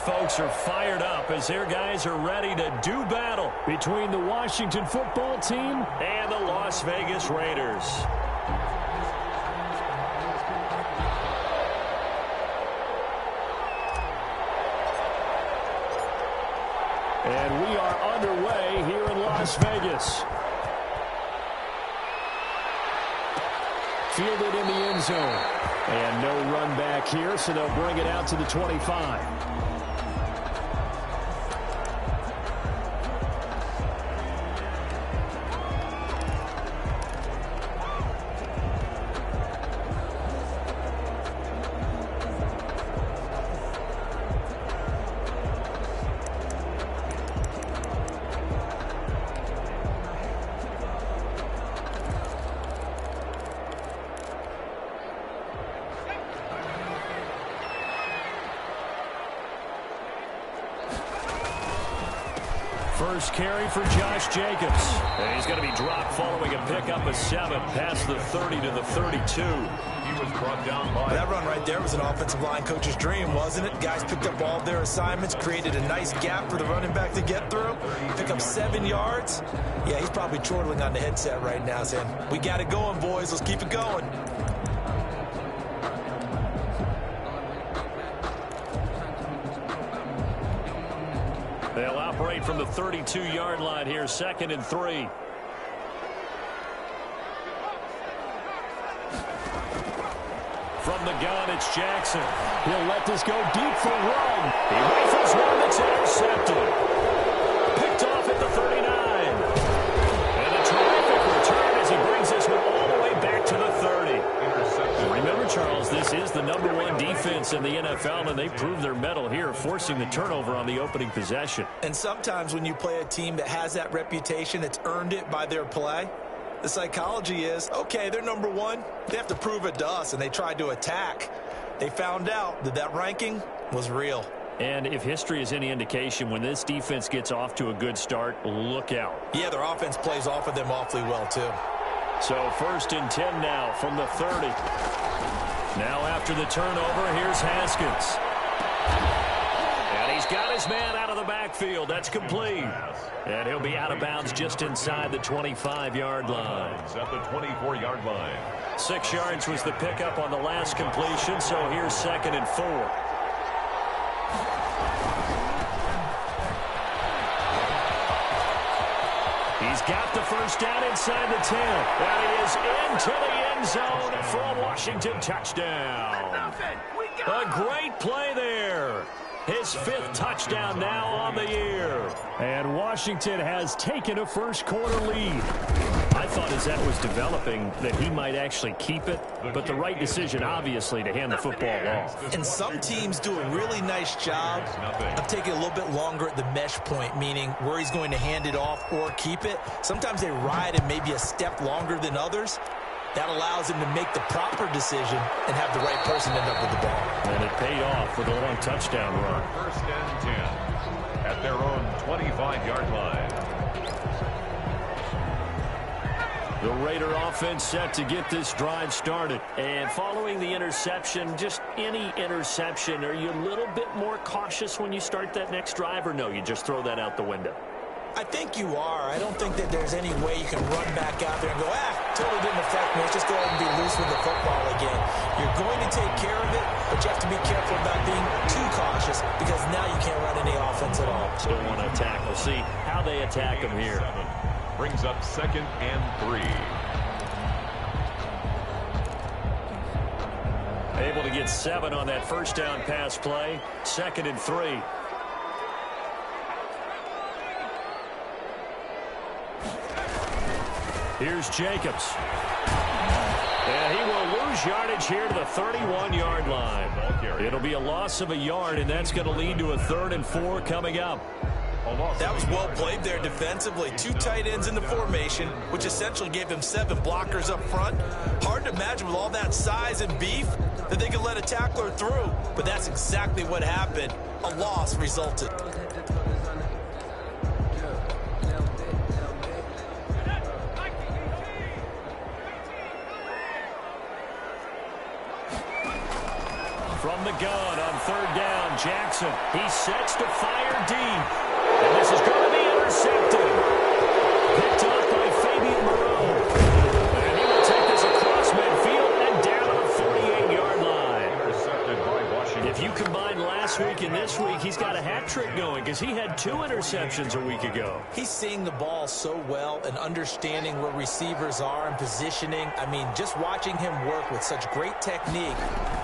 folks are fired up as their guys are ready to do battle between the Washington football team and the Las Vegas Raiders. And we are underway here in Las Vegas. Fielded in the end zone. And no run back here, so they'll bring it out to the 25. First carry for Josh Jacobs. And he's going to be dropped following a pickup of 7 past the 30 to the 32. He was brought down by... That run right there was an offensive line coach's dream, wasn't it? Guys picked up all of their assignments, created a nice gap for the running back to get through, pick up 7 yards. Yeah, he's probably chortling on the headset right now saying, we got it going, boys. Let's keep it going. They'll operate from the 32-yard line here, 2nd and 3. From the gun, it's Jackson. He'll let this go deep for a run. He rifles one that's intercepted. Picked off at the 39. And a terrific return as he brings this one all the way back to the 30. Remember, Charles, this is the #1 defense in the NFL, and they proved their mettle here, forcing the turnover on the opening possession. And sometimes when you play a team that has that reputation, that's earned it by their play, the psychology is, okay, they're #1. They have to prove it to us, and they tried to attack. They found out that that ranking was real. And if history is any indication, when this defense gets off to a good start, look out. Yeah, their offense plays off of them awfully well, too. So 1st and 10 now from the 30. Now after the turnover, here's Haskins. And he's got his man out of the backfield. That's complete. And he'll be out of bounds just inside the 25-yard line. At the 24-yard line. 6 yards was the pickup on the last completion, so here's 2nd and 4. He's got the first down inside the 10. And he is into the end zone for a Washington touchdown. A great play there. His 5th touchdown now on the year. And Washington has taken a first-quarter lead. I thought as that was developing that he might actually keep it, but the right decision, obviously, to hand the football off. And some teams do a really nice job of taking a little bit longer at the mesh point, meaning where he's going to hand it off or keep it. Sometimes they ride it maybe a step longer than others. That allows him to make the proper decision and have the right person end up with the ball. And it paid off with a long touchdown run. 1st and 10 at their own 25-yard line. The Raider offense set to get this drive started. And following the interception, just any interception, are you a little bit more cautious when you start that next drive, or no, you just throw that out the window? I think you are. I don't think that there's any way you can run back out there and go, totally didn't affect me. Let's just go ahead and be loose with the football again. You're going to take care of it, but you have to be careful about being too cautious because now you can't run any offense at all. Still want to attack. We'll see how they attack him here. Brings up 2nd and 3. Able to get 7 on that first down pass play. 2nd and 3. Here's Jacobs. And he will lose yardage here to the 31-yard line. It'll be a loss of a yard, and that's going to lead to a 3rd and 4 coming up. That was well played there defensively. 2 tight ends in the formation, which essentially gave them 7 blockers up front. Hard to imagine with all that size and beef that they could let a tackler through. But that's exactly what happened. A loss resulted. From the gun on third down. Jackson, he sets to fire deep. And this is going to be intercepted. Picked up by Fabian Moreau. And he will take this across midfield and down to the 48-yard line. Intercepted by Washington. If you combine last week and this week, he's got a hat trick going because he had 2 interceptions a week ago. He's seeing the ball so well and understanding where receivers are and positioning. I mean, just watching him work with such great technique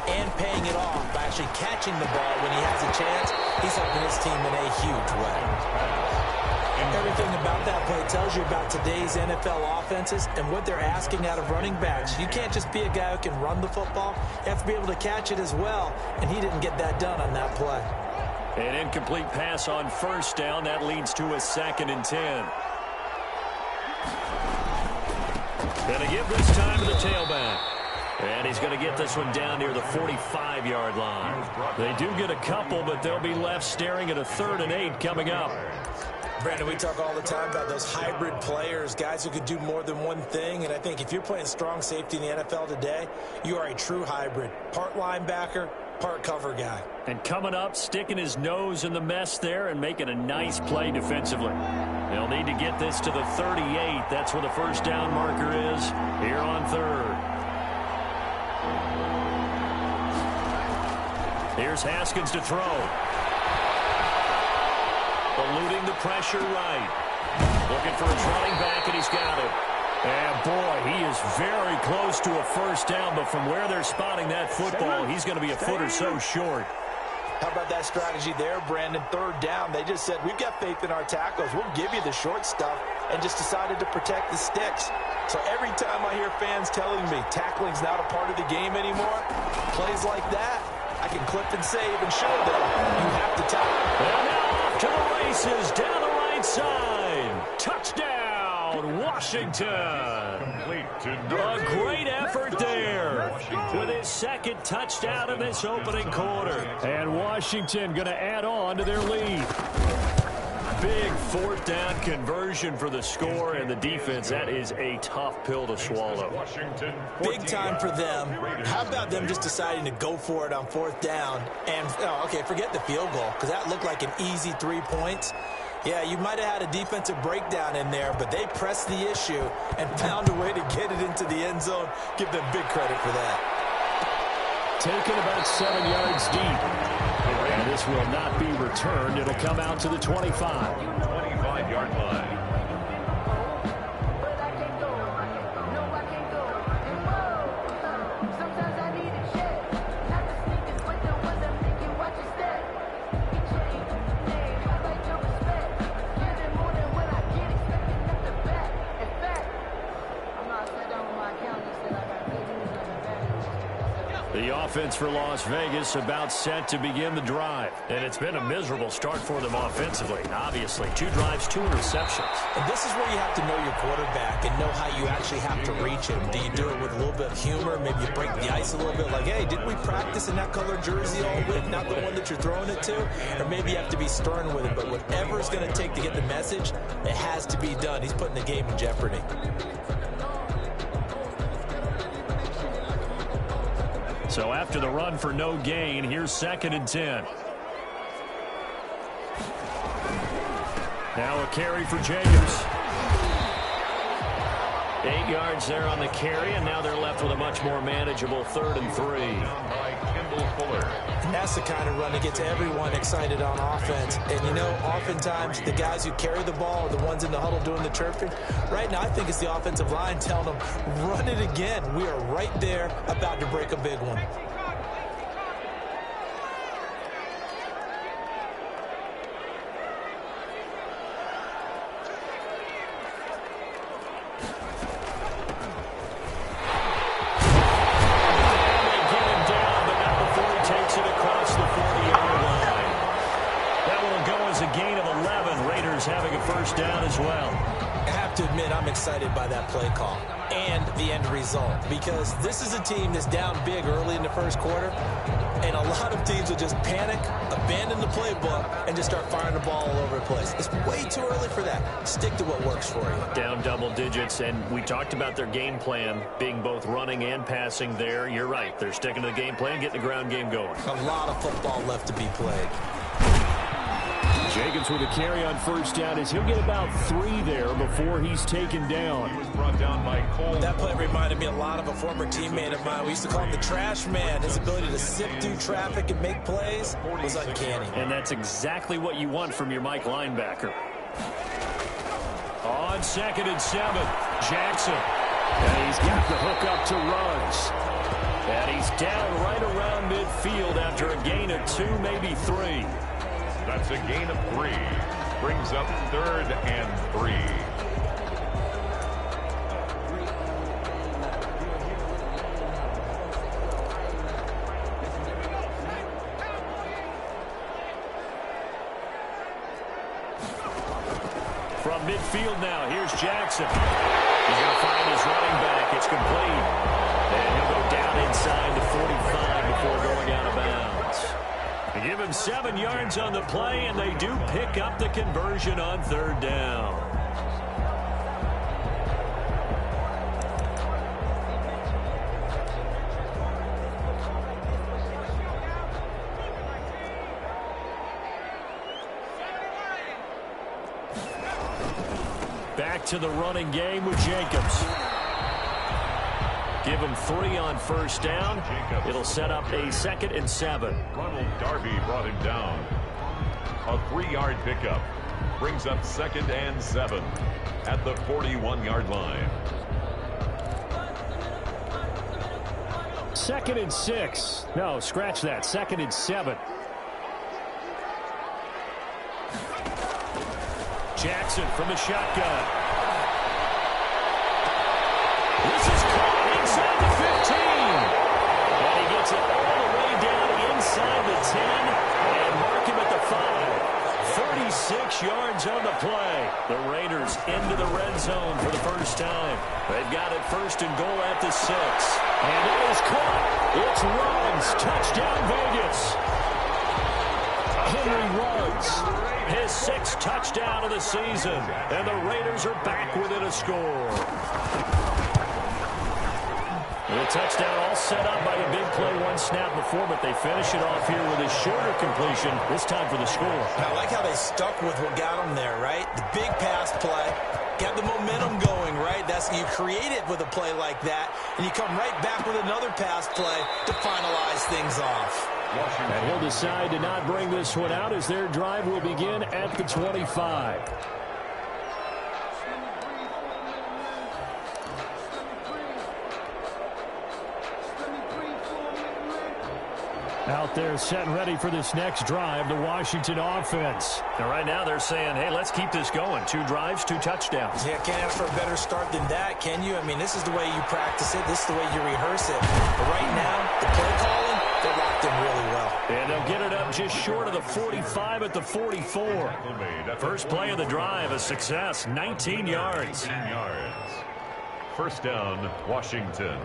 and paying it off by actually catching the ball when he has a chance, he's helping his team in a huge way. Everything about that play tells you about today's NFL offenses and what they're asking out of running backs. You can't just be a guy who can run the football. You have to be able to catch it as well, and he didn't get that done on that play. An incomplete pass on first down. That leads to a 2nd and 10. Going to give this time to the tailback. And he's going to get this one down near the 45-yard line. They do get a couple, but they'll be left staring at a 3rd and 8 coming up. Brandon, we talk all the time about those hybrid players, guys who could do more than one thing. And I think if you're playing strong safety in the NFL today, you are a true hybrid. Part linebacker, part cover guy. And coming up, sticking his nose in the mess there and making a nice play defensively. They'll need to get this to the 38. That's where the first down marker is here on 3rd. Here's Haskins to throw. Eluding the pressure right. Looking for his running back, and he's got it. And, boy, he is very close to a first down, but from where they're spotting that football, he's going to be a foot or so short. How about that strategy there, Brandon? 3rd down. They just said, we've got faith in our tackles. We'll give you the short stuff, and just decided to protect the sticks. So every time I hear fans telling me tackling's not a part of the game anymore, plays like that, I can clip and save and show them you have to tackle. And now off to the races down the right side. Touchdown, Washington. A great effort there with his 2nd touchdown in this opening quarter. And Washington going to add on to their lead. Big 4th down conversion for the score, and the defense, that is a tough pill to swallow. Big time for them. How about them just deciding to go for it on 4th down? And, okay, forget the field goal, because that looked like an easy 3 points. Yeah, you might have had a defensive breakdown in there, but they pressed the issue and found a way to get it into the end zone. Give them big credit for that. Taken about 7 yards deep. And this will not be returned. It'll come out to the 25. 25-yard line. The offense for Las Vegas about set to begin the drive. And it's been a miserable start for them offensively. Obviously, 2 drives, 2 interceptions. And this is where you have to know your quarterback and know how you actually have to reach him. Do you do it with a little bit of humor? Maybe you break the ice a little bit like, hey, didn't we practice in that color jersey all week? Not the one that you're throwing it to? Or maybe you have to be stern with it. But whatever it's going to take to get the message, it has to be done. He's putting the game in jeopardy. So after the run for no gain, here's 2nd and 10. Now a carry for Jacobs. 8 yards there on the carry, and now they're left with a much more manageable 3rd and 3. And that's the kind of run that gets everyone excited on offense. And, you know, oftentimes the guys who carry the ball are the ones in the huddle doing the chirping. Right now, I think it's the offensive line telling them, run it again. We are right there about to break a big one. Having a first down as well. I have to admit, I'm excited by that play call and the end result, because this is a team that's down big early in the first quarter. And a lot of teams will just panic, abandon the playbook, and just start firing the ball all over the place. It's way too early for that. Stick to what works for you. Down double digits, and we talked about their game plan being both running and passing there. You're right. They're sticking to the game plan, getting the ground game going. A lot of football left to be played. Jacobs with a carry on first down as he'll get about 3 there before he's taken down. He was brought down by Cole. That play reminded me a lot of a former teammate of mine. We used to call him the trash man. His ability to sift through traffic and make plays was uncanny. And that's exactly what you want from your Mike linebacker. On 2nd and 7, Jackson. And he's got the hook up to Ruggs. And he's down right around midfield after a gain of 2, maybe 3. That's a gain of 3. Brings up 3rd and 3. From midfield now, here's Jackson. He's going to find his running back. It's complete. And he'll go down inside the 45 before going out of bounds. They give him 7 yards on the play, and they do pick up the conversion on 3rd down. Back to the running game with Jacobs. Give him 3 on first down. It'll set up a 2nd and 7. Ronald Darby brought him down. A 3-yard pickup. Brings up 2nd and 7 at the 41-yard line. 2nd and 6. No, scratch that. 2nd and 7. Jackson from the shotgun. This is caught inside the 15. And he gets it all the way down inside the 10 and mark him at the 5. 36 yards on the play. The Raiders into the red zone for the first time. They've got it 1st and goal at the 6. And it is caught. It's Ruggs. Touchdown Vegas. Henry Ruggs. His 6th touchdown of the season. And the Raiders are back within a score. The touchdown all set up by the big play 1 snap before, but they finish it off here with a shorter completion, this time for the score. I like how they stuck with what got them there, right? The big pass play, got the momentum going, right? You create it with a play like that, and you come right back with another pass play to finalize things off. And he'll decide to not bring this one out as their drive will begin at the 25. Out there set and ready for this next drive, the Washington offense. And right now they're saying, hey, let's keep this going. 2 drives, 2 touchdowns. Yeah, can't ask for a better start than that, can you? I mean, this is the way you practice it. This is the way you rehearse it. But right now, the play calling, they're locked in really well. And they'll get it up just short of the 45 at the 44. First play of the drive, a success, 19 yards. 19 yards. First down, Washington.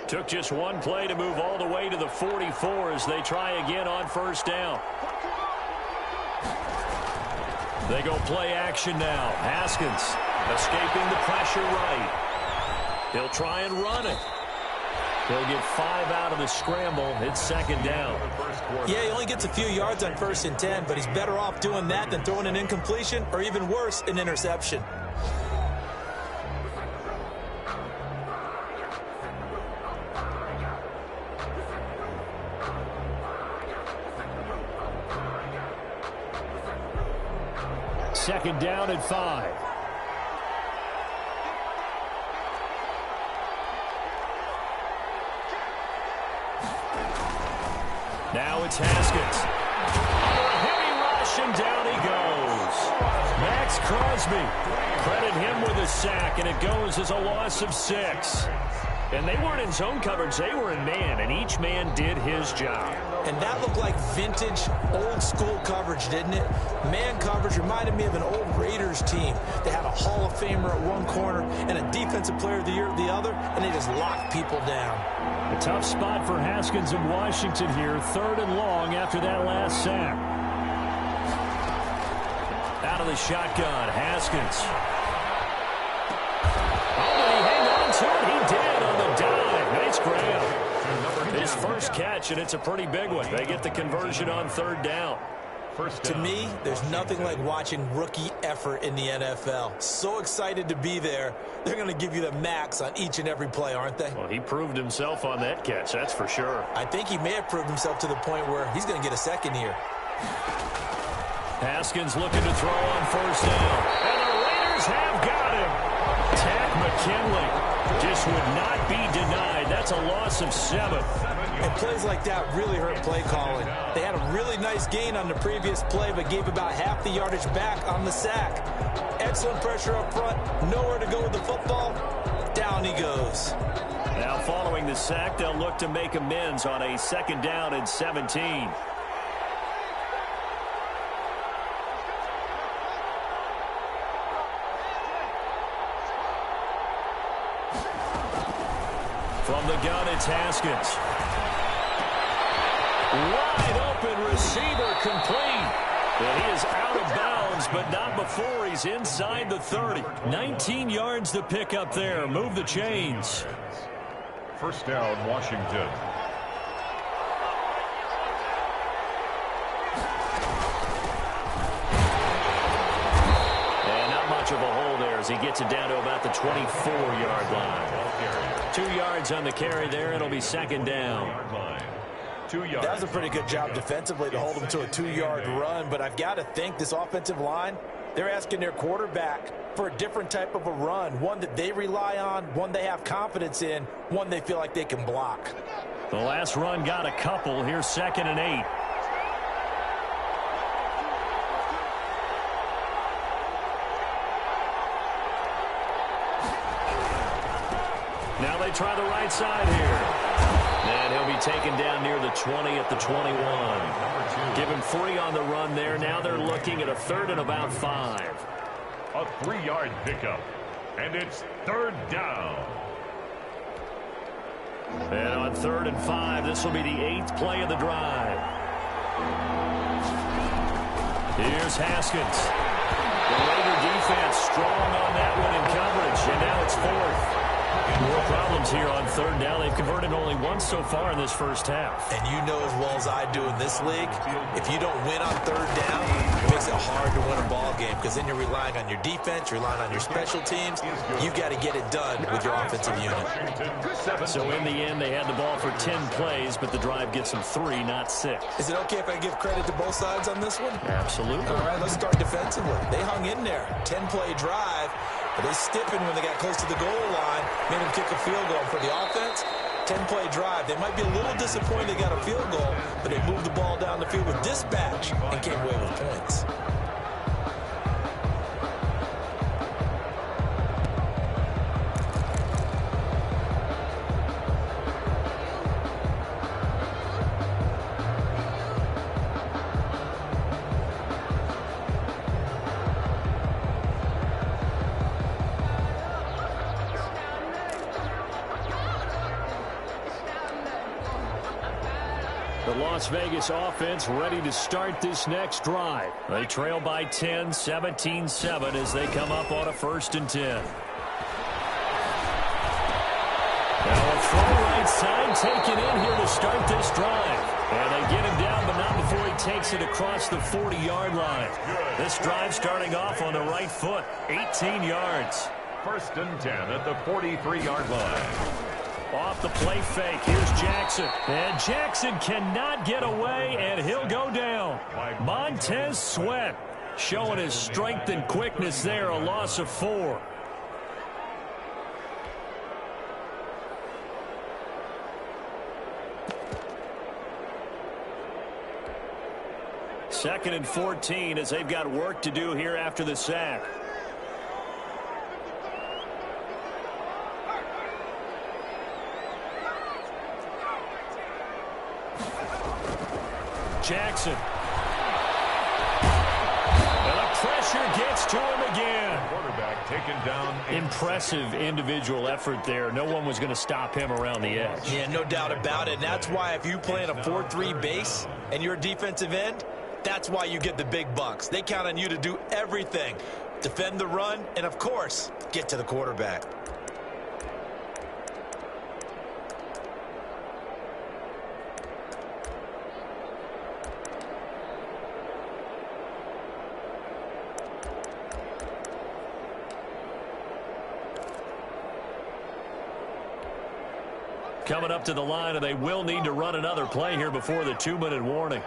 Took just 1 play to move all the way to the 44 as they try again on first down. They go play action now. Haskins escaping the pressure right. He'll try and run it. He'll get 5 out of the scramble. It's 2nd down. Yeah, he only gets a few yards on 1st and 10, but he's better off doing that than throwing an incompletion or even worse, an interception. Second down and 5. Now it's Haskins. Under a heavy rush, and down he goes. Max Crosby. Credit him with a sack, and it goes as a loss of 6. And they weren't in zone coverage. They were in man, and each man did his job. And that looked like vintage, old-school coverage, didn't it? Man coverage reminded me of an old Raiders team. They had a Hall of Famer at one corner and a Defensive Player of the Year at the other, and they just locked people down. A tough spot for Haskins in Washington here. 3rd and long after that last sack. Out of the shotgun, Haskins. Oh, did he hang on to it? He did on the dive. Nice grab. His first catch, and it's a pretty big one. They get the conversion on 3rd down. To me, there's nothing like watching rookie effort in the NFL. So excited to be there. They're going to give you the max on each and every play, aren't they? Well, he proved himself on that catch, that's for sure. I think he may have proved himself to the point where he's going to get a second here. Haskins looking to throw on 1st down. And the Raiders have got him. Tack McKinley just would not be denied. That's a loss of 7. And plays like that really hurt play calling. They had a really nice gain on the previous play, but gave about half the yardage back on the sack. Excellent pressure up front. Nowhere to go with the football. Down he goes. Now following the sack, they'll look to make amends on a 2nd down and 17. From the gun, it's Haskins. Wide open receiver complete. And he is out of bounds, but not before he's inside the 30. 19 yards to pick up there. Move the chains. 1st down, Washington. And not much of a hole there as he gets it down to about the 24-yard line. 2 yards on the carry there. It'll be 2nd down. 2 yards. That was a pretty good job defensively to hold him to a 2-yard run, but I've got to think this offensive line, they're asking their quarterback for a different type of a run, one that they rely on, one they have confidence in, one they feel like they can block. The last run got a couple. Here's 2nd and 8. Now they try the right side here. And he'll be taken down near the 20 at the 21. Give him 3 on the run there. Now they're looking at a 3rd and about 5. A 3-yard pickup. And it's 3rd down. And on 3rd and 5, this will be the 8th play of the drive. Here's Haskins. The Raider defense strong on that one in coverage. And now it's 4th. More problems here on 3rd down. They've converted only once so far in this first half. And you know as well as I do in this league, if you don't win on 3rd down, it makes it hard to win a ball game because then you're relying on your defense, you're relying on your special teams. You've got to get it done with your offensive unit. So in the end, they had the ball for 10 plays, but the drive gets them 3, not 6. Is it okay if I give credit to both sides on this one? Absolutely. All right, let's start defensively. They hung in there. 10-play drive. But they stiffened when they got close to the goal line, made them kick a field goal. For the offense, 10-play drive. They might be a little disappointed they got a field goal, but they moved the ball down the field with dispatch and came away with points. The Las Vegas offense ready to start this next drive. They trail by 10, 17-7 as they come up on a 1st and 10. Now a throw right side taken in here to start this drive. And they get him down, but not before he takes it across the 40-yard line. This drive starting off on the right foot, 18 yards. 1st and 10 at the 43-yard line. Off the play fake, here's Jackson. And Jackson cannot get away, and he'll go down. Montez Sweat showing his strength and quickness there, a loss of 4. Second and 14 as they've got work to do here after the sack. Jackson. And the pressure gets to him again. Quarterback taken down. Impressive individual effort there. No one was going to stop him around the edge. Yeah, no doubt about it. And that's why if you play in a 4-3 base and you're a defensive end, that's why you get the big bucks. They count on you to do everything. Defend the run and, of course, get to the quarterback. Coming up to the line, and they will need to run another play here before the 2-minute warning.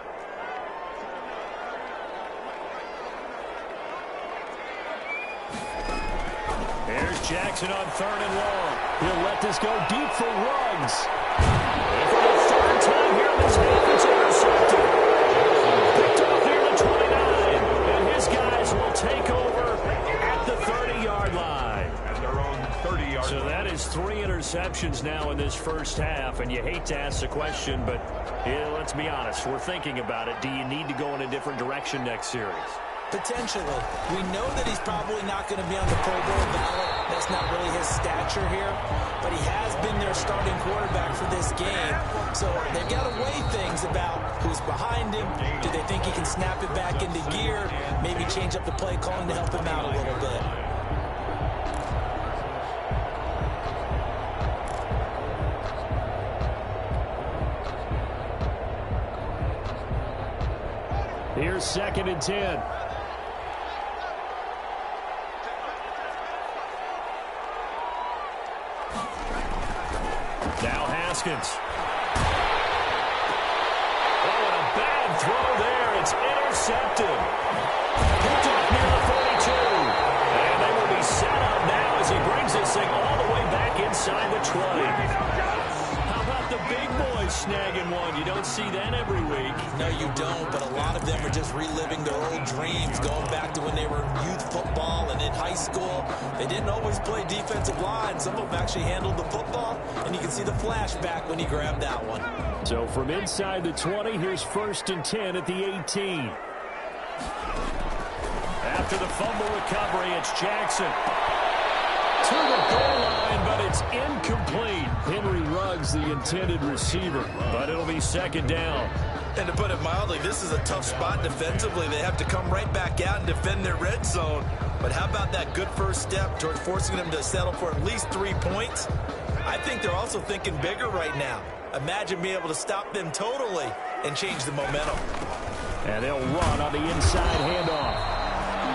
There's Jackson on 3rd and long. He'll let this go deep for Ruggs. And for the 3rd time here in this game, it's intercepted. Picked off here at the 29. And his guys will take over at the 30-yard line. At their own 30-yard line. So that is 3 interceptions now in this first half. And you hate to ask the question, but yeah, let's be honest. We're thinking about it. Do you need to go in a different direction next series? Potentially. We know that he's probably not going to be on the Pro Bowl ballot. That's not really his stature here. But he has been their starting quarterback for this game. So they've got to weigh things about who's behind him. Do they think he can snap it back into gear? Maybe change up the play calling to help him out a little bit. Here's 2nd and 10. Now Haskins. Oh, and a bad throw there. It's intercepted. Picked up near the 42. And they will be set up now as he brings this thing all the way back inside the 20. How about the big boys snagging one? You don't see that every week. No, you don't, but a lot of them are just reliving their old dreams, going back to when they were in youth football and in high school. They didn't always play defensive line. Some of them actually handled the football, and you can see the flashback when he grabbed that one. So from inside the 20, here's 1st and 10 at the 18. After the fumble recovery, it's Jackson. To the goal line, but it's incomplete. Henry Ruggs, the intended receiver, but it'll be 2nd down. And to put it mildly, this is a tough spot defensively. They have to come right back out and defend their red zone. But how about that good first step towards forcing them to settle for at least 3 points? I think they're also thinking bigger right now. Imagine being able to stop them totally and change the momentum. And they'll run on the inside handoff.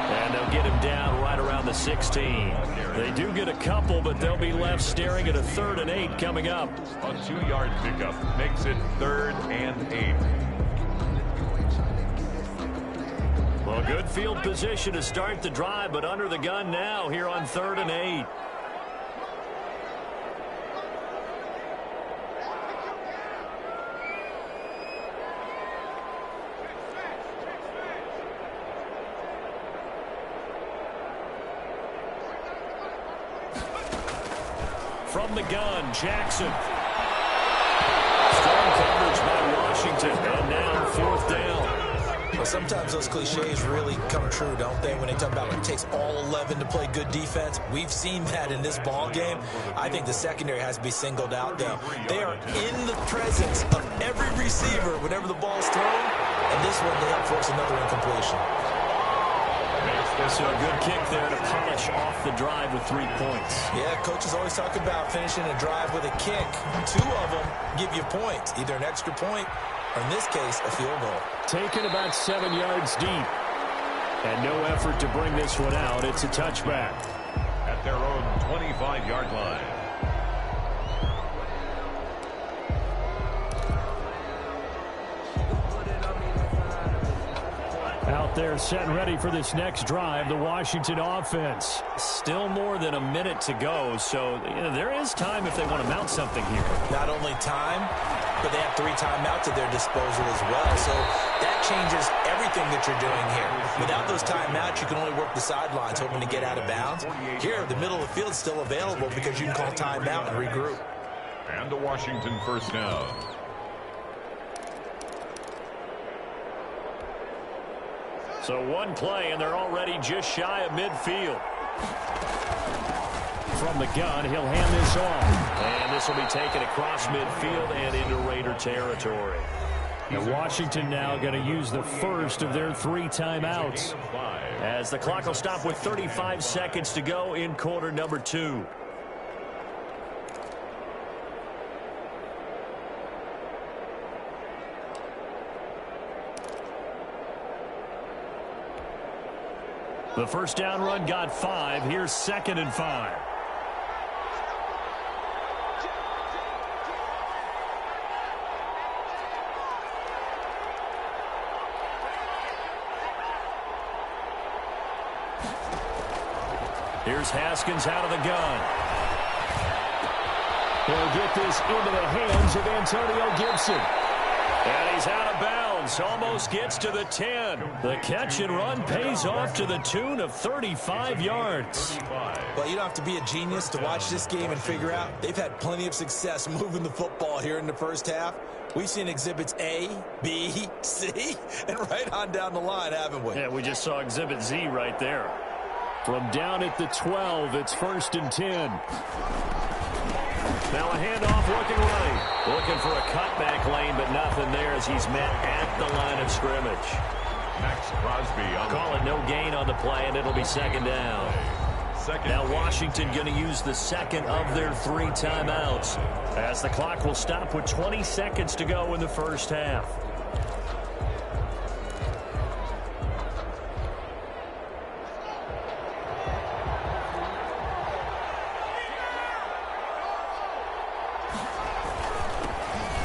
And they'll get him down right around the 16. They do get a couple, but they'll be left staring at a 3rd and 8 coming up. A 2-yard pickup makes it 3rd and 8. Well, good field position to start the drive, but under the gun now here on 3rd and 8. From the gun, Jackson. Strong coverage by Washington, and now 4th down. Well, sometimes those cliches really come true, don't they? When they talk about it takes all 11 to play good defense. We've seen that in this ball game. I think the secondary has to be singled out, though. They are in the presence of every receiver whenever the ball's thrown, and this one they help force another incompletion. So a good kick there to polish off the drive with 3 points. Yeah, coaches always talk about finishing a drive with a kick. 2 of them give you points, either an extra point or, in this case, a field goal. Taken about 7 yards deep. And no effort to bring this one out. It's a touchback. At their own 25-yard line. Out there set and ready for this next drive, the Washington offense. Still more than a minute to go, so there is time if they want to mount something here. Not only time, but they have 3 timeouts at their disposal as well, so that changes everything that you're doing here. Without those timeouts, you can only work the sidelines, hoping to get out of bounds. Here, the middle of the field is still available because you can call timeout and regroup. And a Washington 1st down. So one play, and they're already just shy of midfield. From the gun, he'll hand this off. And this will be taken across midfield and into Raider territory. And Washington now going to use the first of their 3 timeouts, as the clock will stop with 35 seconds to go in quarter number 2. The first down run got 5. Here's 2nd and 5. Here's Haskins out of the gun. He'll get this into the hands of Antonio Gibson. And he's out of bounds. Almost gets to the 10. The catch and run pays off to the tune of 35 yards. Well, you don't have to be a genius to watch this game and figure out they've had plenty of success moving the football here in the first half. We've seen exhibits A, B, C, and right on down the line, haven't we? Yeah, we just saw exhibit Z right there. From down at the 12, it's 1st and 10. Now a handoff looking right. Looking for a cutback lane, but nothing there as he's met at the line of scrimmage. Max Crosby on Call it no gain on the play, and it'll be 2nd down. Now Washington going to use the 2nd of their 3 timeouts, as the clock will stop with 20 seconds to go in the first half.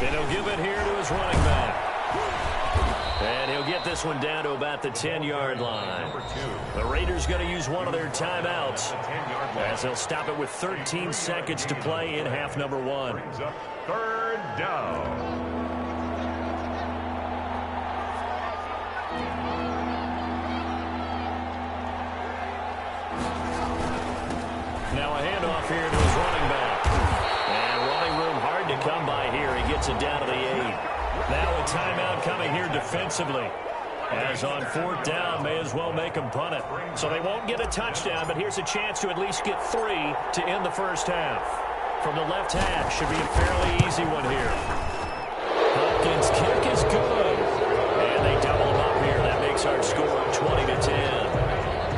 And he'll give it here to his running back. And he'll get this one down to about the 10-yard line. The Raiders going to use one of their timeouts, as they'll stop it with 13 seconds to play in half number 1. 3rd down. Now a handoff here to his running back. And running room hard to come by here. He gets it down to the 8. Now a timeout coming here defensively, as on 4th down, may as well make them punt it. So they won't get a touchdown, but here's a chance to at least get 3 to end the first half. From the left hash, should be a fairly easy one here. Hopkins' kick is good. And they double him up here. That makes our score 20-10.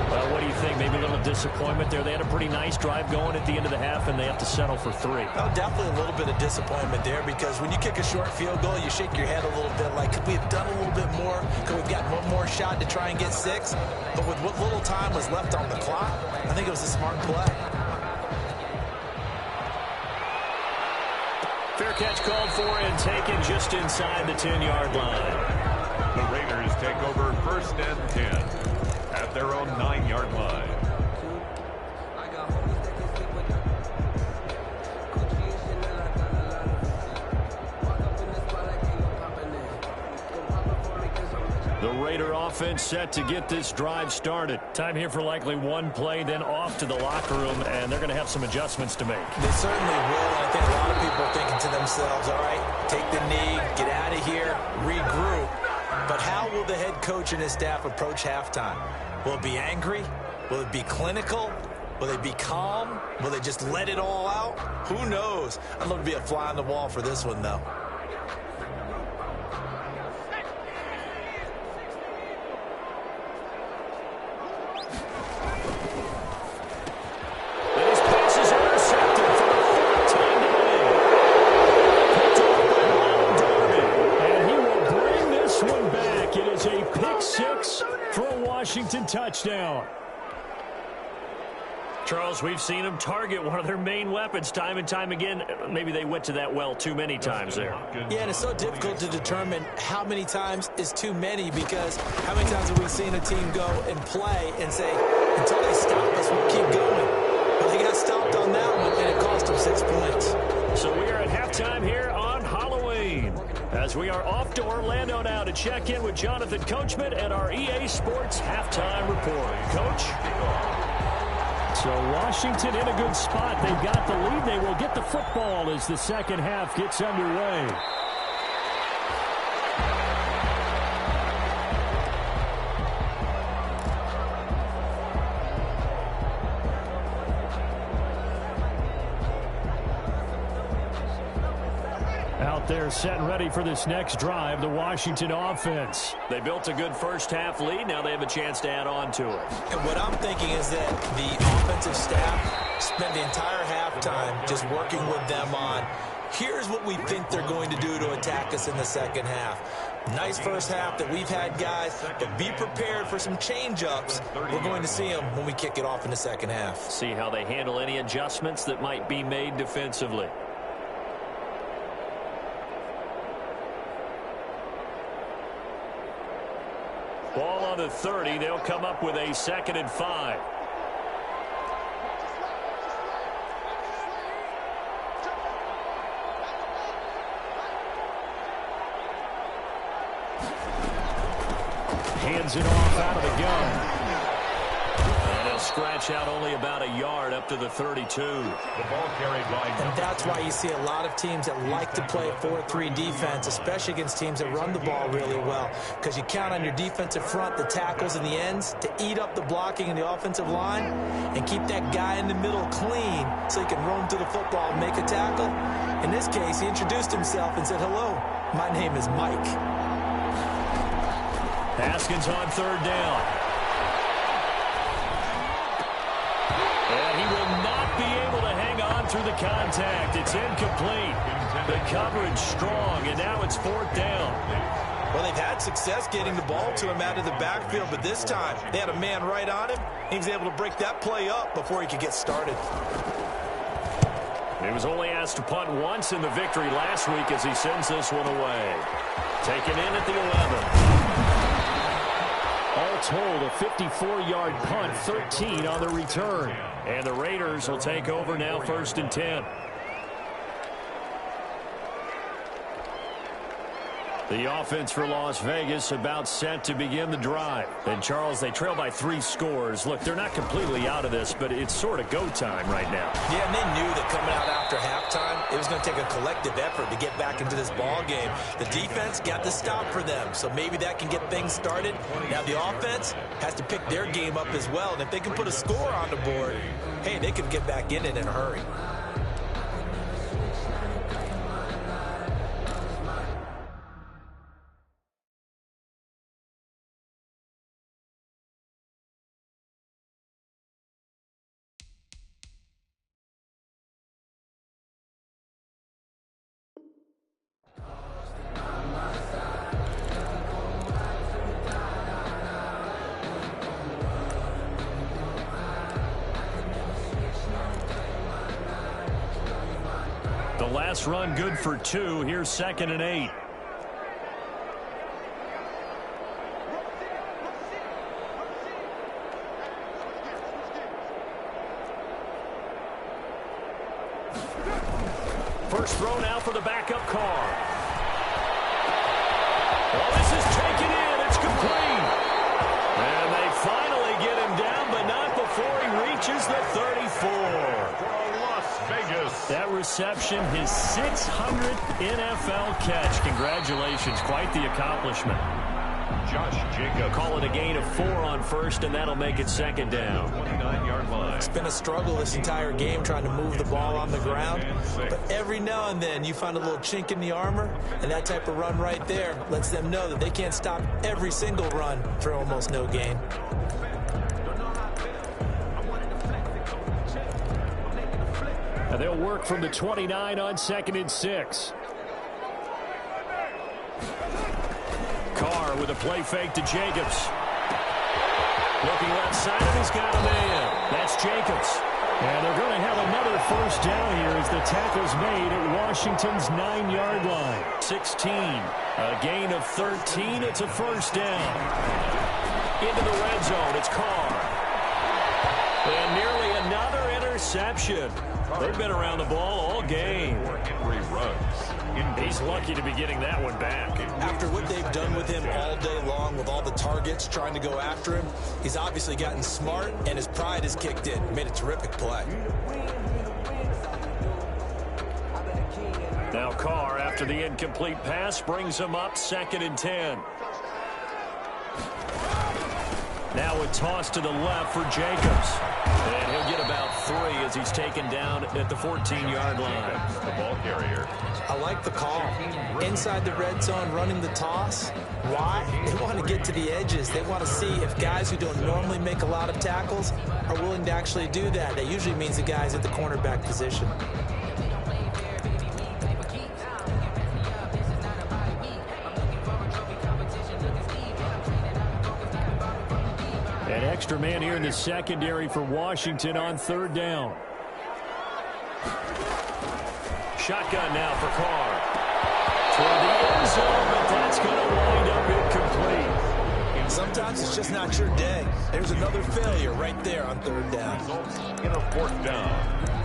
Well, what do you think? Maybe a little disappointment there. They had a pretty nice drive going at the end of the half, and they have to settle for 3. Oh, definitely a little bit of disappointment there, because when you kick a short field goal, you shake your head a little bit like, could we have done a little bit more? Could we have gotten one more shot to try and get 6? But with what little time was left on the clock, I think it was a smart play. Fair catch called for and taken just inside the 10-yard line. The Raiders take over 1st and 10 at their own 9-yard line. The Raider offense set to get this drive started. Time here for likely one play, then off to the locker room, and they're going to have some adjustments to make. They certainly will, and I think a lot of people are thinking to themselves, all right, take the knee, get out of here, regroup. But how will the head coach and his staff approach halftime? Will it be angry? Will it be clinical? Will they be calm? Will they just let it all out? Who knows? I'd love to be a fly on the wall for this one, though. Washington touchdown. Charles, we've seen them target one of their main weapons time and time again. Maybe they went to that well too many times there. Yeah, and it's so difficult to determine how many times is too many, because how many times have we seen a team go and play and say, until they stop us, we'll keep going. But they got stopped on that one, and it cost them 6 points. So we are at halftime here on Halloween, as we are off to Orlando now to check in with Jonathan Coachman and our EA Sports halftime report. Coach? So Washington in a good spot. They've got the lead. They will get the football as the second half gets underway. out there set and ready for this next drive, the Washington offense. They built a good first-half lead. Now they have a chance to add on to it. And what I'm thinking is that the offensive staff spent the entire halftime just working with them on, here's what we think they're going to do to attack us in the second half. Nice first half that we've had, guys, but be prepared for some change-ups. We're going to see them when we kick it off in the second half. See how they handle any adjustments that might be made defensively. Ball on the 30. They'll come up with a 2nd and 5. Hands it off out of the gun. And he'll scratch out only about a yard up to the 32. The ball carried by. And that's why you see a lot of teams that like to play 4-3 defense, especially against teams that run the ball really well, because you count on your defensive front, the tackles and the ends, to eat up the blocking in the offensive line and keep that guy in the middle clean so he can roam to the football and make a tackle. In this case, he introduced himself and said, "Hello, my name is Mike." Haskins on 3rd down. And he will not be able to hang on through the contact. It's incomplete. The coverage strong, and now it's 4th down. Well, they've had success getting the ball to him out of the backfield, but this time they had a man right on him. He was able to break that play up before he could get started. He was only asked to punt once in the victory last week as he sends this one away. Taken in at the 11. All told, a 54-yard punt, 13 on the return. And the Raiders will take over now, 1st and 10. The offense for Las Vegas about set to begin the drive. And, Charles, they trail by 3 scores. Look, they're not completely out of this, but it's sort of go time right now. Yeah, and they knew that coming out after halftime, it was going to take a collective effort to get back into this ball game. The defense got the stop for them, so maybe that can get things started. Now the offense has to pick their game up as well, and if they can put a score on the board, hey, they can get back in it in a hurry. The last run good for 2. Here's 2nd and 8. First throw now for the backup Carr. Well, this is taken in. It's complete. And they finally get him down, but not before he reaches the 34. Vegas. That reception, his 600th NFL catch. Congratulations. Quite the accomplishment. Josh Jacobs. Call it a gain of 4 on 1st, and that'll make it 2nd down. 29-yard line. It's been a struggle this entire game trying to move the ball on the ground. But every now and then you find a little chink in the armor, and that type of run right there lets them know that they can't stop every single run for almost no gain. And they'll work from the 29 on 2nd and 6. Carr with a play fake to Jacobs. Looking left side, and he's got a man. That's Jacobs. And they're going to have another 1st down here as the tackle's made at Washington's 9-yard line. 16. A gain of 13. It's a 1st down. Into the red zone. It's Carr. And nearly another interception. They've been around the ball all game. 3 runs. He's lucky to be getting that one back. After what they've done with him all day long with all the targets trying to go after him, he's obviously gotten smart, and his pride has kicked in. Made a terrific play. Now Carr, after the incomplete pass, brings him up 2nd and 10. Now a toss to the left for Jacobs. And he'll get about 3 as he's taken down at the 14-yard line. The ball carrier. I like the call. Inside the red zone, running the toss. Why? They want to get to the edges. They want to see if guys who don't normally make a lot of tackles are willing to actually do that. That usually means the guys at the cornerback position. An extra man here in the secondary for Washington on 3rd down. Shotgun now for Carr. Toward the end zone, but that's going to wind up incomplete. Sometimes it's just not your day. There's another failure right there on 3rd down. Results in a 4th down.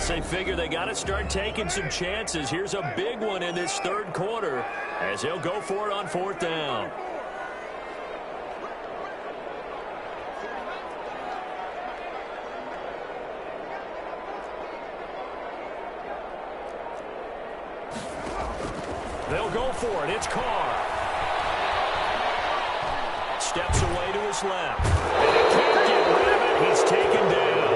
They figure they got to start taking some chances. Here's a big one in this 3rd quarter as they'll go for it on 4th down. They'll go for it. It's Carr. Steps away to his left. And he can't get rid of it. He's taken down.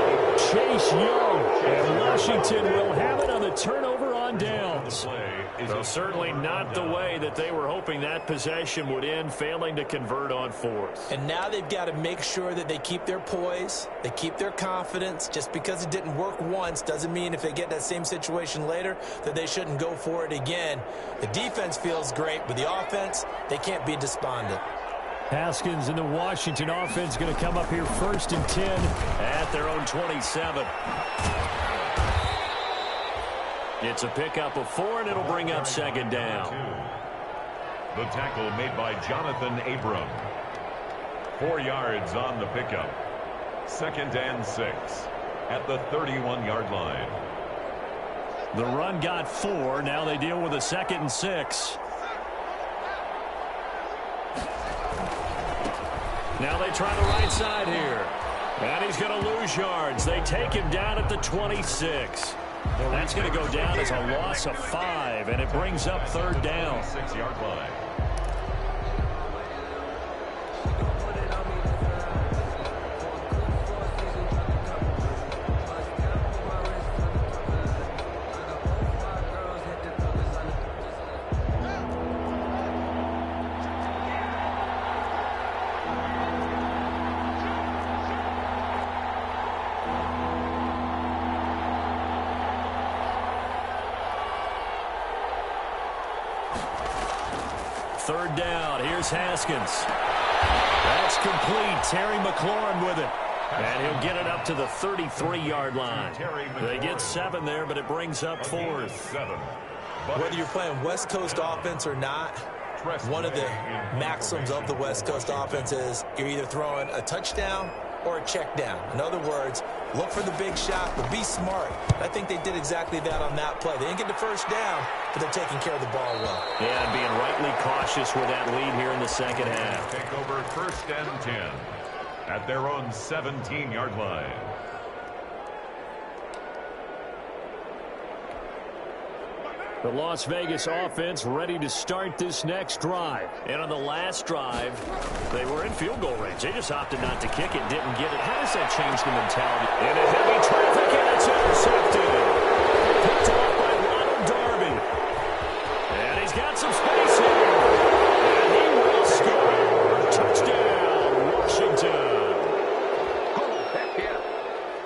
Chase Young, and Washington will have it on the turnover on downs. So certainly not the way that they were hoping that possession would end, failing to convert on 4th. And now they've got to make sure that they keep their poise, they keep their confidence. Just because it didn't work once doesn't mean if they get that same situation later that they shouldn't go for it again. The defense feels great, but the offense, they can't be despondent. Haskins and the Washington offense going to come up here 1st and 10 at their own 27. It's a pickup of 4, and it'll bring up 2nd down. The tackle made by Jonathan Abram. 4 yards on the pickup. 2nd and 6 at the 31-yard line. The run got 4. Now they deal with a 2nd and 6. Now they try the right side here. And he's going to lose yards. They take him down at the 26. That's going to go down as a loss of 5, and it brings up 3rd down. 6-yard line. Third down. Here's Haskins. That's complete. Terry McLaurin with it. And he'll get it up to the 33-yard line. They get 7 there, but it brings up 4th. Whether you're playing West Coast offense or not, one of the maxims of the West Coast offense is you're either throwing a touchdown or a check down. In other words, look for the big shot, but be smart. I think they did exactly that on that play. They didn't get the first down, but they're taking care of the ball well. Yeah, and being rightly cautious with that lead here in the second half. Take over 1st and 10 at their own 17-yard line. The Las Vegas offense ready to start this next drive. And on the last drive, they were in field goal range. They just opted not to kick it, didn't get it. How does that change the mentality? In a heavy traffic, and it's intercepted. Picked off by Ronald Darby. And he's got some space here. And he will score. Touchdown, Washington.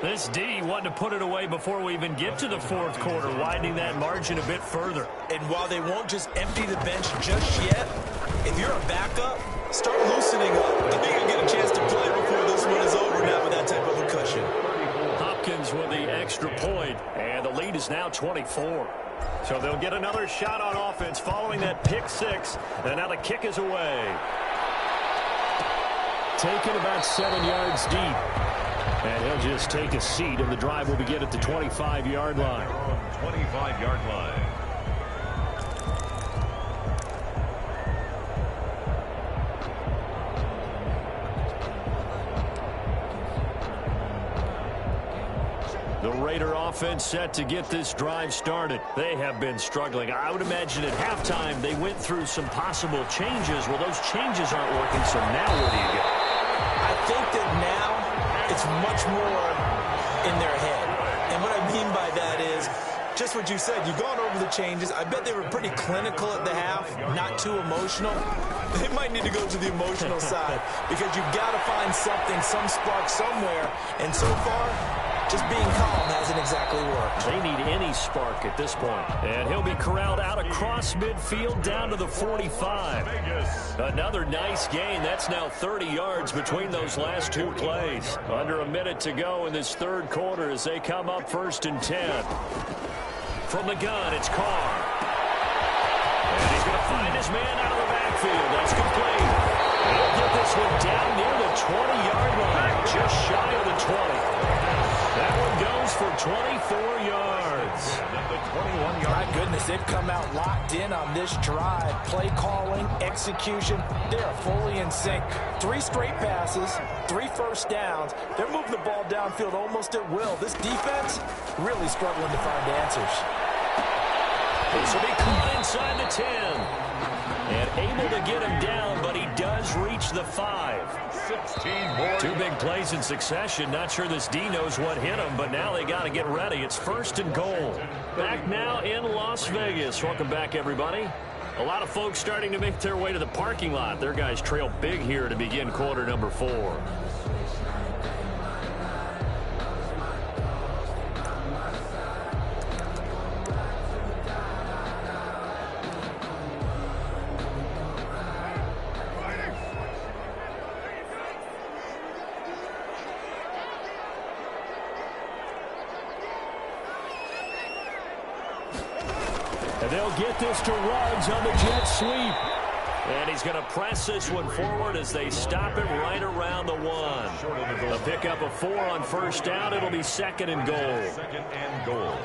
This D wanted to put it away before we even get to the 4th quarter, widening that margin a bit further. And while they won't just empty the bench just yet, if you're a backup, start loosening up. I think you'll get a chance to play before this one is over now with that type of a cushion. Hopkins with the extra point, and the lead is now 24. So they'll get another shot on offense following that pick 6, and now the kick is away. Taken about 7 yards deep. And he'll just take a seat, and the drive will begin at the 25-yard line. 25-yard line. Raider offense set to get this drive started. They have been struggling. I would imagine at halftime they went through some possible changes. Well, those changes aren't working, so now where do you go? I think that now it's much more in their head. And what I mean by that is just what you said. You've gone over the changes. I bet they were pretty clinical at the half, not too emotional. They might need to go to the emotional side because you've got to find something, some spark somewhere. And so far, just being calm hasn't exactly worked. They need any spark at this point. And he'll be corralled out across midfield down to the 45. Another nice gain. That's now 30 yards between those last two plays. Under a minute to go in this third quarter as they come up 1st and 10. From the gun, it's Carr. And he's going to find his man out of the backfield. That's complete. He'll get this one down near the 20-yard line, just shy of the 20. That one goes for 24 yards. My goodness, they've come out locked in on this drive. Play calling, execution, they are fully in sync. 3 straight passes, 3 first downs. They're moving the ball downfield almost at will. This defense really struggling to find answers. This will be caught inside the 10. And able to get him down, but he does reach the 5. 16 more. 2 big plays in succession. Not sure this D knows what hit him, but now they got to get ready. It's 1st and goal. Back now in Las Vegas. Welcome back, everybody. A lot of folks starting to make their way to the parking lot. Their guys trail big here to begin quarter number 4. And they'll get this to Ruggs on the jet sweep. And he's going to press this one forward as they stop it right around the 1. A pickup of 4 on 1st down. It'll be 2nd and goal. 2nd and goal.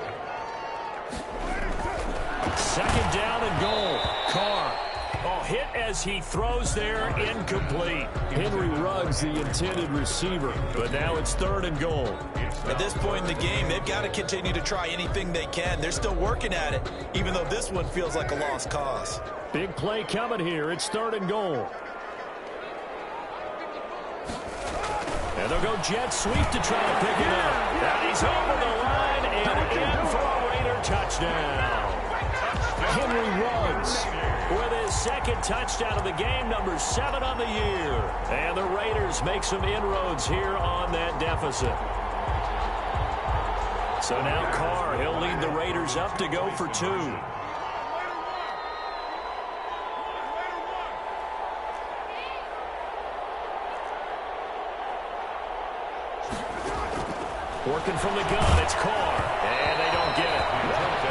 2nd down and goal. Carr. Oh, hit as he throws there, incomplete. Henry Ruggs, the intended receiver. But now it's 3rd and goal. At this point in the game, they've got to continue to try anything they can. They're still working at it, even though this one feels like a lost cause. Big play coming here. It's 3rd and goal. And they'll go jet sweep to try to pick it up. And he's over the line and in for a Raider touchdown. Henry Ruggs with his 2nd touchdown of the game, number 7 on the year. And the Raiders make some inroads here on that deficit. So now Carr, he'll lead the Raiders up to go for 2. Working from the gun, it's Carr. And they don't get it.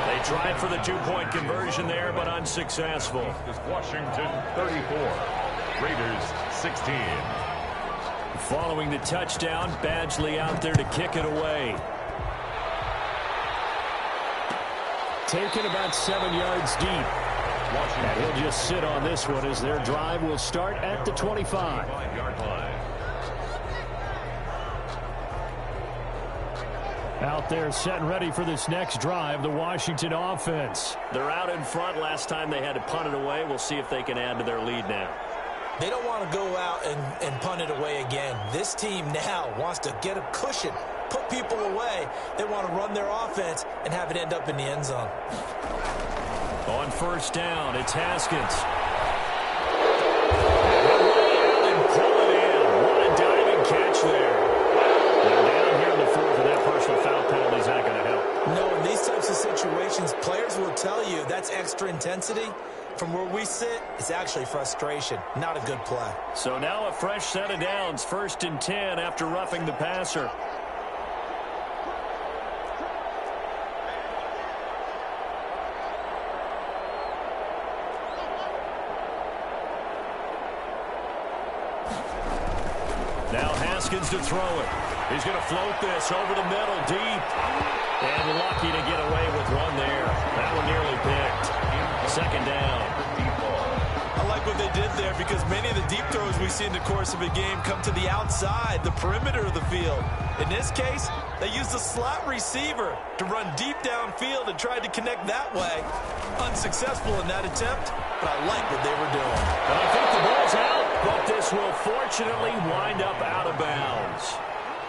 They tried for the 2-point conversion there, but unsuccessful. Washington 34, Raiders 16. Following the touchdown, Badgley out there to kick it away. Taken about 7 yards deep. And he'll just sit on this one as their drive will start at the 25. 5-yard line. Out there set and ready for this next drive, the Washington offense. They're out in front. Last time they had to punt it away. We'll see if they can add to their lead now. They don't want to go out and punt it away again. This team now wants to get a cushion, put people away. They want to run their offense and have it end up in the end zone. On 1st down, it's Haskins. And pull it in. What a diving catch there. They're down here in the 4th, and that personal foul penalty is not going to help. No, in these types of situations, players will tell you that's extra intensity. From where we sit, it's actually frustration, not a good play. So now a fresh set of downs, 1st and 10 after roughing the passer. Now Haskins to throw it. He's going to float this over the middle, deep. And lucky to get away with one there. That one nearly picked. 2nd down. I like what they did there because many of the deep throws we see in the course of a game come to the outside, the perimeter of the field. In this case, They used a slot receiver to run deep downfield and tried to connect that way. Unsuccessful in that attempt, but I like what they were doing. And I think the ball's out, but this will fortunately wind up out of bounds.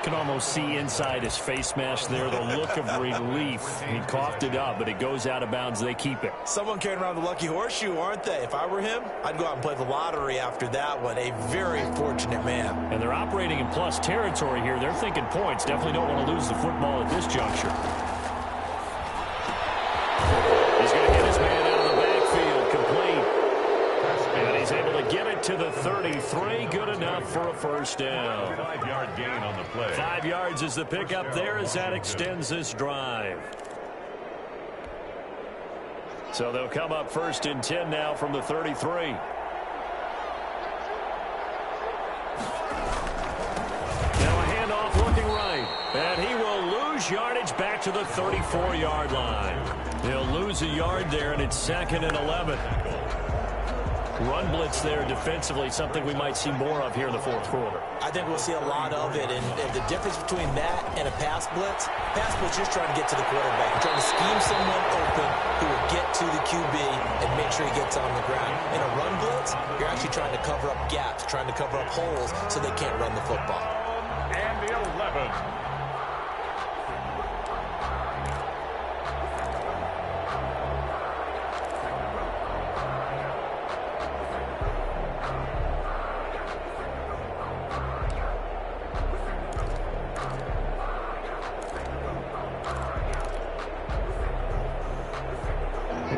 Can almost see inside his face mask there the look of relief. He coughed it up, but it goes out of bounds. They keep it. Someone carrying around the lucky horseshoe, aren't they? If I were him, I'd go out and play the lottery after that one. A very fortunate man. And they're operating in plus territory here. They're thinking points. Definitely don't want to lose the football at this juncture. He's going to get his man out of the backfield, complete. And he's able to get it to the 33. Good enough for a first down. 5-yard gain on the play. 5 yards is the pickup there as that extends this drive. So they'll come up 1st and 10 now from the 33. Now a handoff looking right. And he will lose yardage back to the 34-yard line. He'll lose a yard there, and it's 2nd and 11. Run blitz there defensively, something we might see more of here in the 4th quarter. I think we'll see a lot of it, and the difference between that and a pass blitz just trying to get to the quarterback. You're trying to scheme someone open who will get to the QB and make sure he gets on the ground. In a run blitz, you're actually trying to cover up gaps, trying to cover up holes so they can't run the football. And the 11.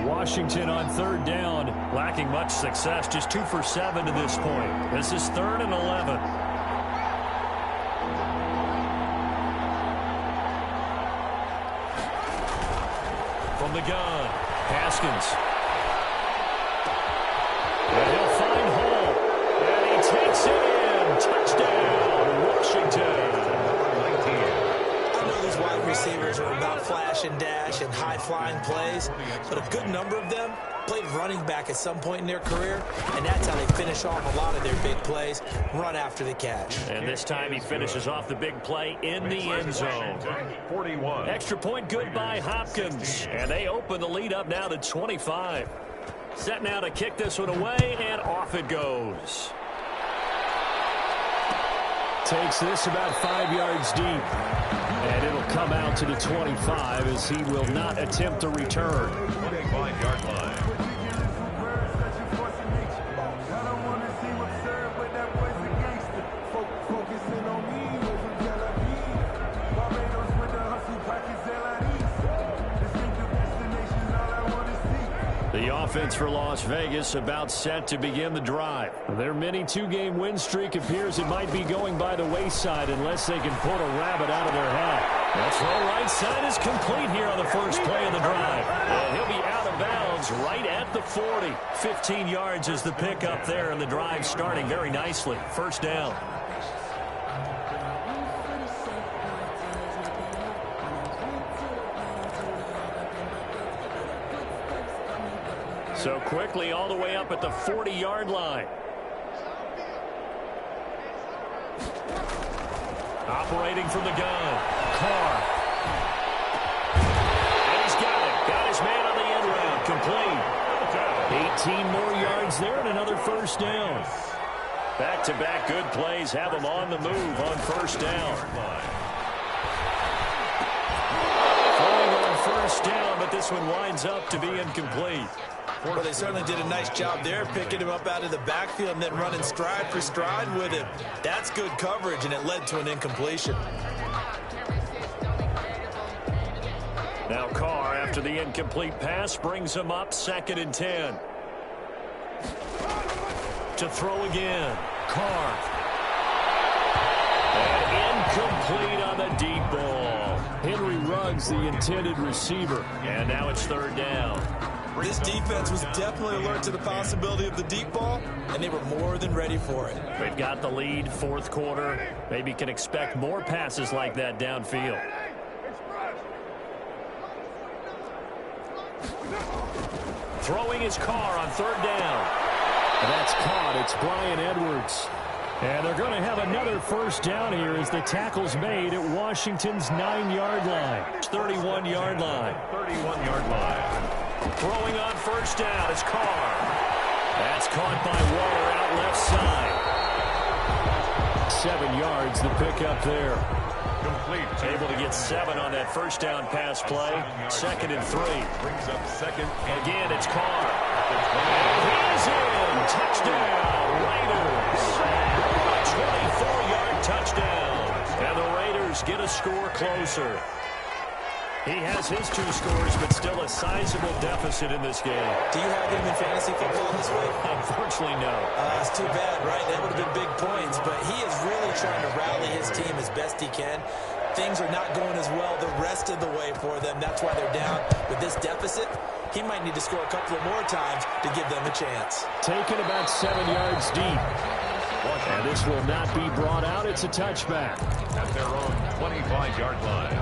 Washington on 3rd down, lacking much success, just 2 for 7 to this point. This is 3rd and 11. From the gun, Haskins. And he'll find Hall. And he takes it in. Touchdown, Washington. I know these wide receivers are about flash and dash and high-flying plays, but a good number of them played running back at some point in their career, and that's how they finish off a lot of their big plays, run after the catch. And this time he finishes off the big play in the end zone. 41. Extra point good by Hopkins, and they open the lead up now to 25. Set now to kick this one away, and off it goes. Takes this about 5 yards deep. And it'll come out to the 25 as he will not attempt a return. 25-yard line. The offense for Las Vegas about set to begin the drive. Their mini 2-game win streak appears it might be going by the wayside unless they can pull a rabbit out of their hat. That throw right side is complete here on the first play of the drive. And he'll be out of bounds right at the 40. 15 yards is the pickup there, and the drive starting very nicely. First down. So quickly all the way up at the 40-yard line. Operating from the gun. Carr. And he's got it. Got his man on the end round. Complete. 18 more yards there and another first down. Back-to-back good plays have them on the move on first down. Throwing on first down, but this one winds up to be incomplete. Well, they certainly did a nice job there, picking him up out of the backfield and then running stride for stride with him. That's good coverage, and it led to an incompletion. Now Carr, after the incomplete pass, brings him up 2nd and 10. To throw again. Carr. And incomplete on the deep ball. Henry Ruggs, the intended receiver. And now it's 3rd down. This defense was definitely alert to the possibility of the deep ball, and they were more than ready for it. They've got the lead, 4th quarter. Maybe can expect more passes like that downfield. Throwing his Carr on 3rd down. And that's caught. It's Bryan Edwards. And they're going to have another first down here as the tackle's made at Washington's 9-yard line. 31-yard line. 31-yard line. Throwing on first down is Carr. That's caught by Waller out left side. 7 yards the pickup there. Complete. Able to get 7 on that first down pass play. 2nd and 3. Brings up second. Again, it's Carr. And he's in. Touchdown, Raiders. 24-yard touchdown. And the Raiders get a score closer. He has his 2 scores, but still a sizable deficit in this game. Do you have him in fantasy football this week? Unfortunately, no. It's too bad, right? That would have been big points, but he is really trying to rally his team as best he can. Things are not going as well the rest of the way for them. That's why they're down. With this deficit, he might need to score a couple of more times to give them a chance. Taken about 7 yards deep. And this will not be brought out. It's a touchback. At their own 25-yard line.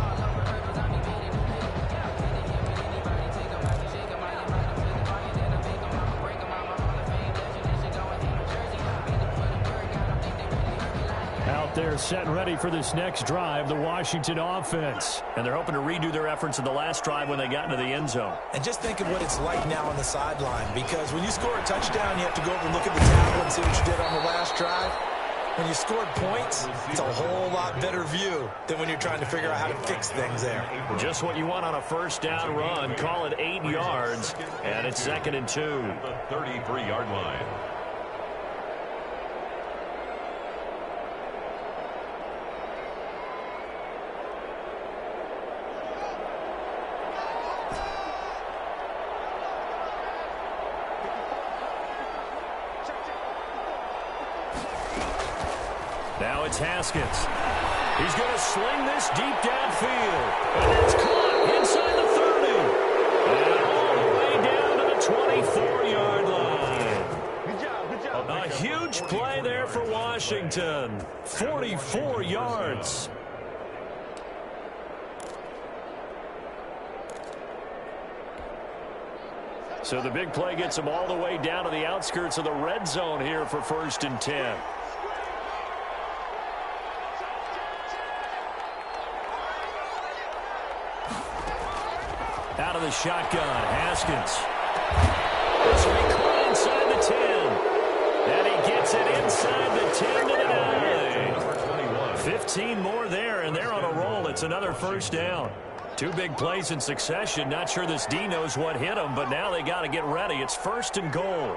Out there set and ready for this next drive, the Washington offense. And they're hoping to redo their efforts in the last drive when they got into the end zone. And just think of what it's like now on the sideline, because when you score a touchdown, you have to go over and look at the tablet and see what you did on the last drive. When you scored points, it's a whole lot better view than when you're trying to figure out how to fix things there. Just what you want on a first down run. Call it 8 yards, and it's 2nd and 2. The 33-yard line. Now it's Haskins. He's going to sling this deep downfield. And it's caught inside the 30. And all the way down to the 24-yard line. A huge play there for Washington. 44 yards. So the big play gets him all the way down to the outskirts of the red zone here for 1st and 10. Out of the shotgun, Haskins. This will be caught inside the 10. And he gets it inside the 10 to the 9. 15 more there, and they're on a roll. It's another first down. 2 big plays in succession. Not sure this D knows what hit him, but now they got to get ready. It's 1st and goal.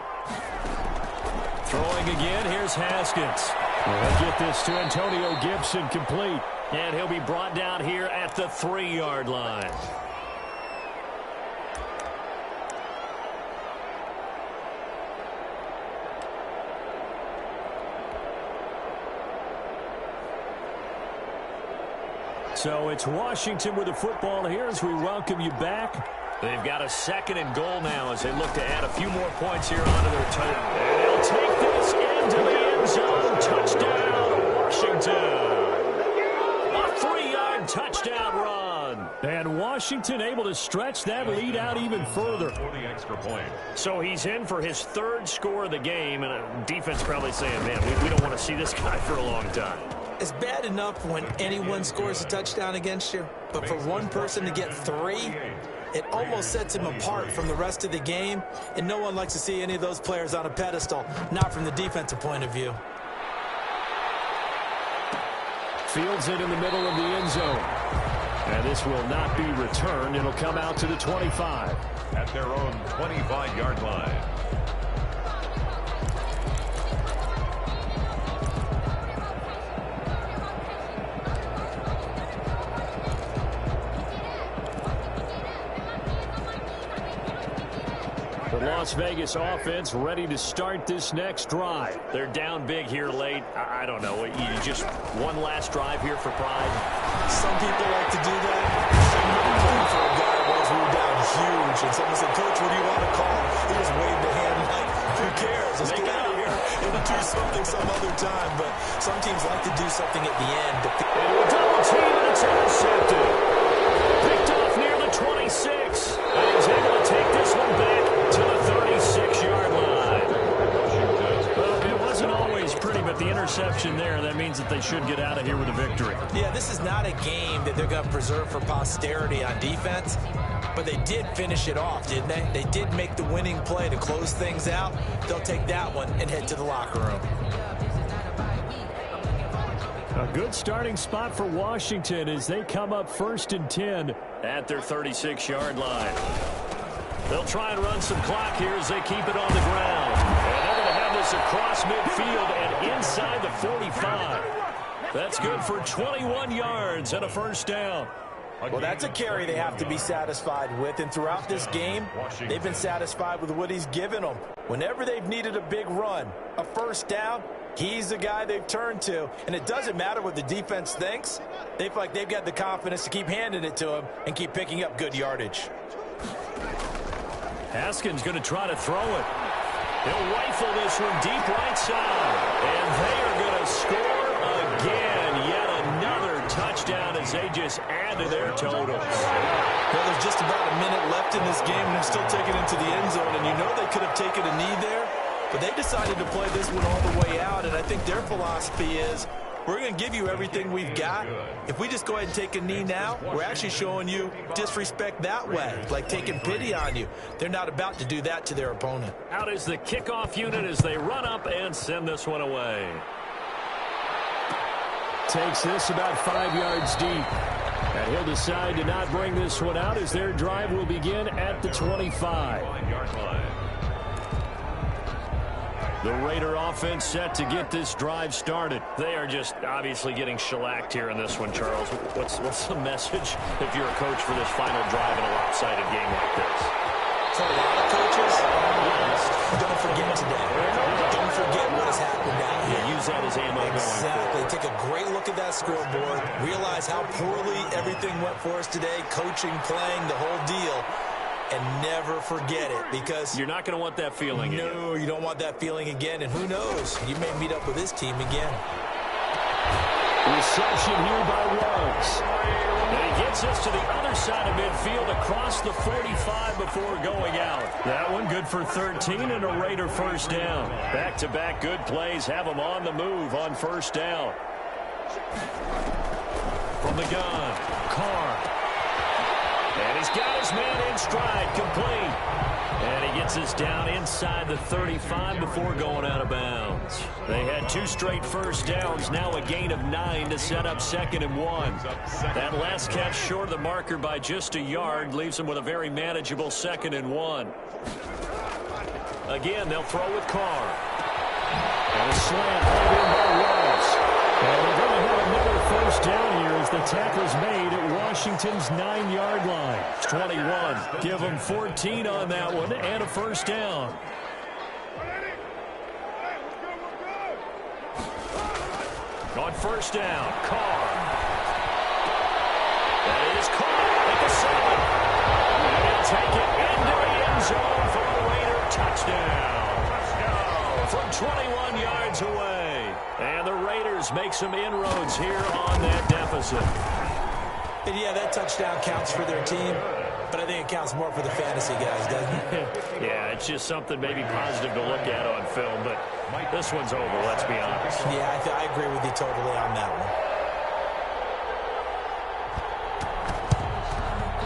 Throwing again, here's Haskins. They'll get this to Antonio Gibson, complete. And he'll be brought down here at the 3-yard line. So it's Washington with the football here as we welcome you back. They've got a 2nd and goal now as they look to add a few more points here onto their total. And they'll take this into the end zone. Touchdown, Washington. A 3-yard touchdown run. And Washington able to stretch that lead out even further. For the extra point. So he's in for his 3rd score of the game. And a defense probably saying, man, we don't want to see this guy for a long time. It's bad enough when anyone scores a touchdown against you, but for one person to get 3, it almost sets him apart from the rest of the game, and no one likes to see any of those players on a pedestal, not from the defensive point of view. Fields it in the middle of the end zone. And this will not be returned. It'll come out to the 25. At their own 25-yard line. The Las Vegas offense ready to start this next drive. They're down big here late. I don't know. You just one last drive here for pride. Some people like to do that. Some people playing for a guy was we were down huge. And someone said, Coach, what do you want to call? He just waved a hand like, who cares? Let's get out of here and do something some other time. But some teams like to do something at the end. Double team, and it's intercepted. Picked off near the 26. And he's able to take this one back to the 36-yard line. Well, it wasn't always pretty, but the interception interception there. That means that they should get out of here with a victory. Yeah, this is not a game that they're going to preserve for posterity on defense, but they did finish it off, didn't they? They did make the winning play to close things out. They'll take that one and head to the locker room. A good starting spot for Washington as they come up 1st and 10 at their 36-yard line. They'll try and run some clock here as they keep it on the ground. And they're going to have this across midfield and inside the 45. That's good for 21 yards and a first down. Well, that's a carry they have to be satisfied with. And throughout this game, they've been satisfied with what he's given them. Whenever they've needed a big run, a first down, he's the guy they've turned to. And it doesn't matter what the defense thinks. They feel like they've got the confidence to keep handing it to him and keep picking up good yardage. Haskins going to try to throw it. He'll rifle this one deep right side. And they are going to score again. Yet another touchdown as they just add to their totals. Well, there's just about a minute left in this game, and they're still taking it to the end zone. And you know they could have taken a knee there, but they decided to play this one all the way out. And I think their philosophy is, we're going to give you everything we've got. If we just go ahead and take a knee now, we're actually showing you disrespect that way, like taking pity on you. They're not about to do that to their opponent. Out is the kickoff unit as they run up and send this one away. Takes this about 5 yards deep. And he'll decide to not bring this one out as their drive will begin at the 25. The Raider offense set to get this drive started. They are just obviously getting shellacked here in this one, Charles. What's the message if you're a coach for this final drive in a lopsided game like this? For a lot of coaches, don't forget today. Don't forget what has happened out here. Use that as ammo. Exactly. Take a great look at that scoreboard. Realize how poorly everything went for us today. Coaching, playing, the whole deal. And never forget it, because you're not going to want that feeling again. No, you don't want that feeling again. And who knows? You may meet up with this team again. Reception here by Ruggs. And he gets us to the other side of midfield across the 45 before going out. That one good for 13 and a Raider first down. Back-to-back good plays have them on the move on first down. From the gun, Carr. And he's got his man in stride, complete. And he gets us down inside the 35 before going out of bounds. They had 2 straight first downs, now a gain of 9 to set up 2nd and 1. That last catch short of the marker by just a yard leaves them with a very manageable 2nd and 1. Again, they'll throw with Carr. And a slant right in by Ruggs. And they're going to have another first down here as the tackle's made at Washington's 9-yard line. 21. Give them 14 on that one and a first down. On first down, Carr. That is Carr at the 7. And he'll take it into the end zone for a Raider touchdown. From 21 yards away. And the Raiders make some inroads here on that deficit. And yeah, that touchdown counts for their team, but I think it counts more for the fantasy guys, doesn't it? Yeah, it's just something maybe positive to look at on film, but this one's over, let's be honest. Yeah, I agree with you totally on that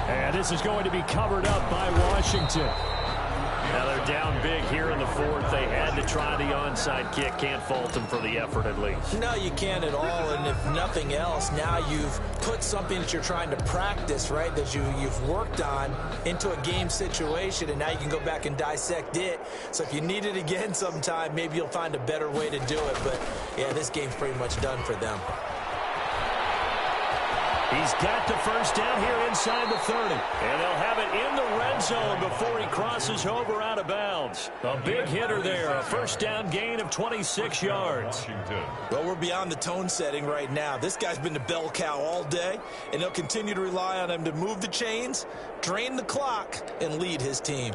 one. And this is going to be covered up by Washington. Now they're down big here in the 4th. They had to try the onside kick. Can't fault them for the effort at least. No, you can't at all. And if nothing else, now you've put something that you're trying to practice, right, that you've worked on into a game situation, and now you can go back and dissect it. So if you need it again sometime, maybe you'll find a better way to do it. But, yeah, this game's pretty much done for them. He's got the first down here inside the 30. And they'll have it in the red zone before he crosses over out of bounds. A big hitter there. A first down gain of 26 yards. Well, we're beyond the tone setting right now. This guy's been the bell cow all day, and they'll continue to rely on him to move the chains, drain the clock, and lead his team.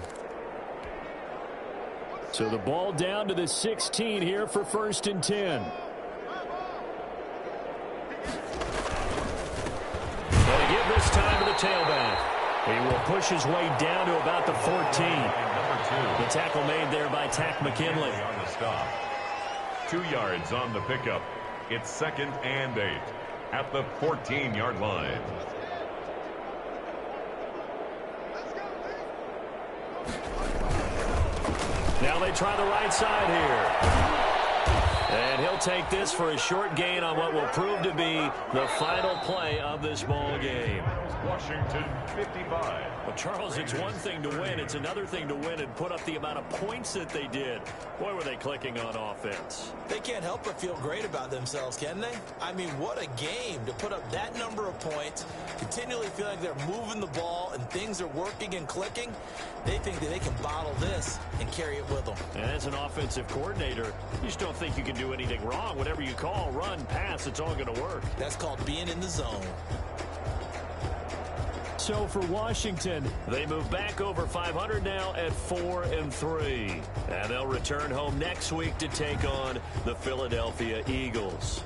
So the ball down to the 16 here for 1st and 10. Give this time to the tailback. He will push his way down to about the 14. The tackle made there by Tack McKinley. 2 yards on the pickup. It's 2nd and 8 at the 14-yard line. Now they try the right side here. And he'll take this for a short gain on what will prove to be the final play of this ball game. Washington 55. Well, Charles, it's one thing to win. It's another thing to win and put up the amount of points that they did. Boy, were they clicking on offense. They can't help but feel great about themselves, can they? I mean, what a game to put up that number of points, continually feel like they're moving the ball and things are working and clicking. They think that they can bottle this and carry it with them. And as an offensive coordinator, you just don't think you can do anything wrong. Whatever you call, run, pass, it's all going to work. That's called being in the zone. So for Washington, they move back over 500 now at 4-3. And they'll return home next week to take on the Philadelphia Eagles.